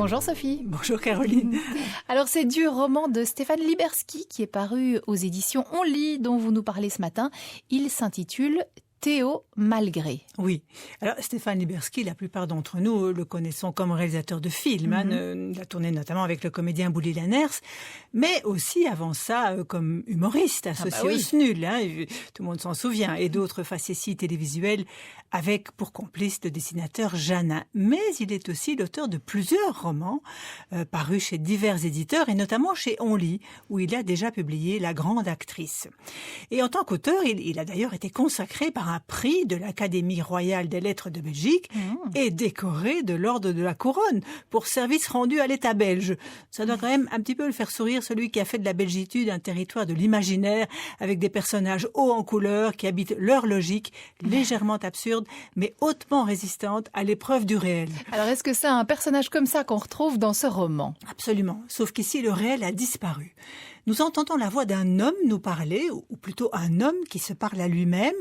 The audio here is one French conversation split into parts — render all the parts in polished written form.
Bonjour Sophie. Bonjour Caroline. Alors c'est du roman de Stéphane Liberski qui est paru aux éditions On lit, dont vous nous parlez ce matin. Il s'intitule Théo Malgré. Oui. Alors Stéphane Liberski, la plupart d'entre nous le connaissons comme réalisateur de films. Il a tourné notamment avec le comédien Bouli Lanners, mais aussi avant ça comme humoriste associé au SNUL. Tout le monde s'en souvient. Et d'autres facéties télévisuelles avec pour complice le dessinateur Janin. Mais il est aussi l'auteur de plusieurs romans parus chez divers éditeurs et notamment chez On lit, où il a déjà publié La Grande Actrice. Et en tant qu'auteur, il a d'ailleurs été consacré par un prix de l'Académie royale des lettres de Belgique et décoré de l'ordre de la couronne pour service rendu à l'État belge. Ça doit quand même un petit peu le faire sourire, celui qui a fait de la belgitude un territoire de l'imaginaire avec des personnages hauts en couleur qui habitent leur logique, légèrement absurde mais hautement résistante à l'épreuve du réel. Alors est-ce que c'est un personnage comme ça qu'on retrouve dans ce roman ? Absolument, sauf qu'ici le réel a disparu. Nous entendons la voix d'un homme nous parler, ou plutôt un homme qui se parle à lui-même,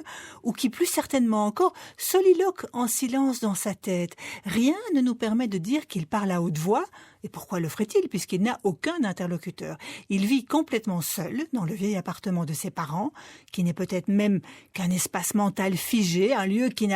ou qui plus certainement encore soliloque en silence dans sa tête. Rien ne nous permet de dire qu'il parle à haute voix. Et pourquoi le ferait-il, puisqu'il n'a aucun interlocuteur? Il vit complètement seul dans le vieil appartement de ses parents, qui n'est peut-être même qu'un espace mental figé, un lieu qu'il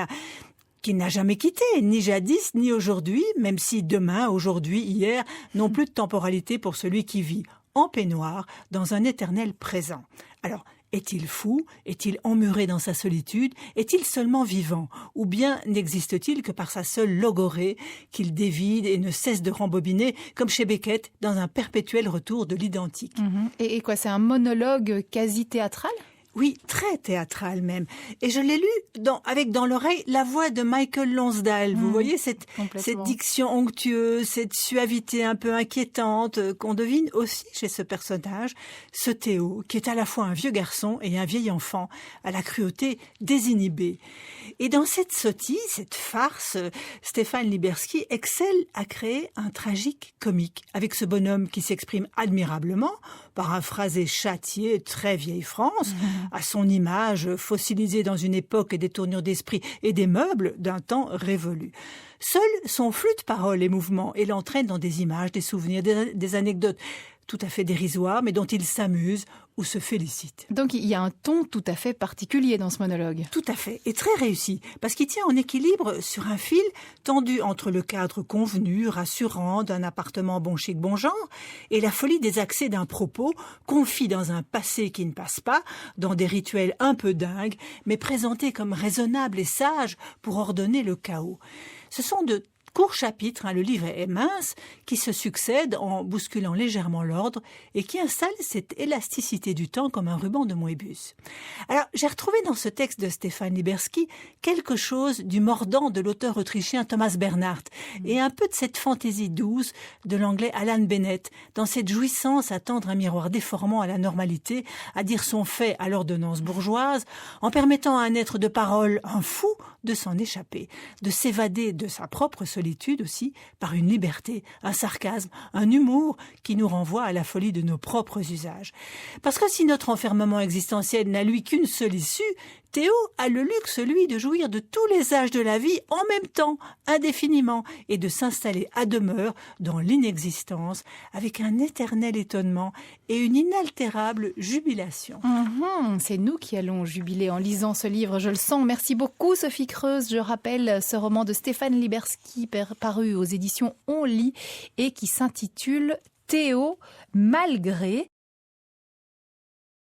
n'a jamais quitté, ni jadis, ni aujourd'hui, même si demain, aujourd'hui, hier, n'ont plus de temporalité pour celui qui vit en peignoir, dans un éternel présent. Alors, est-il fou? Est-il emmuré dans sa solitude? Est-il seulement vivant? Ou bien n'existe-t-il que par sa seule logorée qu'il dévide et ne cesse de rembobiner, comme chez Beckett, dans un perpétuel retour de l'identique? Et quoi, c'est un monologue quasi théâtral ? Oui, très théâtral même. Et je l'ai lu avec dans l'oreille la voix de Michael Lonsdale. Vous voyez cette diction onctueuse, cette suavité un peu inquiétante qu'on devine aussi chez ce personnage, ce Théo, qui est à la fois un vieux garçon et un vieil enfant, à la cruauté désinhibée. Et dans cette sottise, cette farce, Stéphane Liberski excelle à créer un tragique comique, avec ce bonhomme qui s'exprime admirablement par un phrasé châtié très vieille France, à son image fossilisée dans une époque et des tournures d'esprit et des meubles d'un temps révolu. Seul son flux de paroles et mouvements et l'entraîne dans des images, des souvenirs, des anecdotes tout à fait dérisoires, mais dont il s'amuse ou se félicite. Donc il y a un ton tout à fait particulier dans ce monologue. Tout à fait, et très réussi, parce qu'il tient en équilibre sur un fil tendu entre le cadre convenu, rassurant d'un appartement bon chic, bon genre, et la folie des accès d'un propos confit dans un passé qui ne passe pas, dans des rituels un peu dingues, mais présentés comme raisonnables et sages pour ordonner le chaos. Ce sont de courts chapitres, le livre est mince, qui se succèdent en bousculant légèrement l'ordre et qui installent cette élasticité du temps comme un ruban de Moebius. Alors, j'ai retrouvé dans ce texte de Stéphane Liberski quelque chose du mordant de l'auteur autrichien Thomas Bernhard et un peu de cette fantaisie douce de l'anglais Alan Bennett, dans cette jouissance à tendre un miroir déformant à la normalité, à dire son fait à l'ordonnance bourgeoise, en permettant à un être de parole, un fou, de s'en échapper, de s'évader de sa propre solitude aussi, par une liberté, un sarcasme, un humour qui nous renvoie à la folie de nos propres usages. Parce que si notre enfermement existentiel n'a lui qu'une seule issue, Théo a le luxe, lui, de jouir de tous les âges de la vie en même temps, indéfiniment, et de s'installer à demeure dans l'inexistence avec un éternel étonnement et une inaltérable jubilation. C'est nous qui allons jubiler en lisant ce livre, je le sens. Merci beaucoup Sophie Creuse. Je rappelle ce roman de Stéphane Liberski paru aux éditions On lit et qui s'intitule Théo Malgré.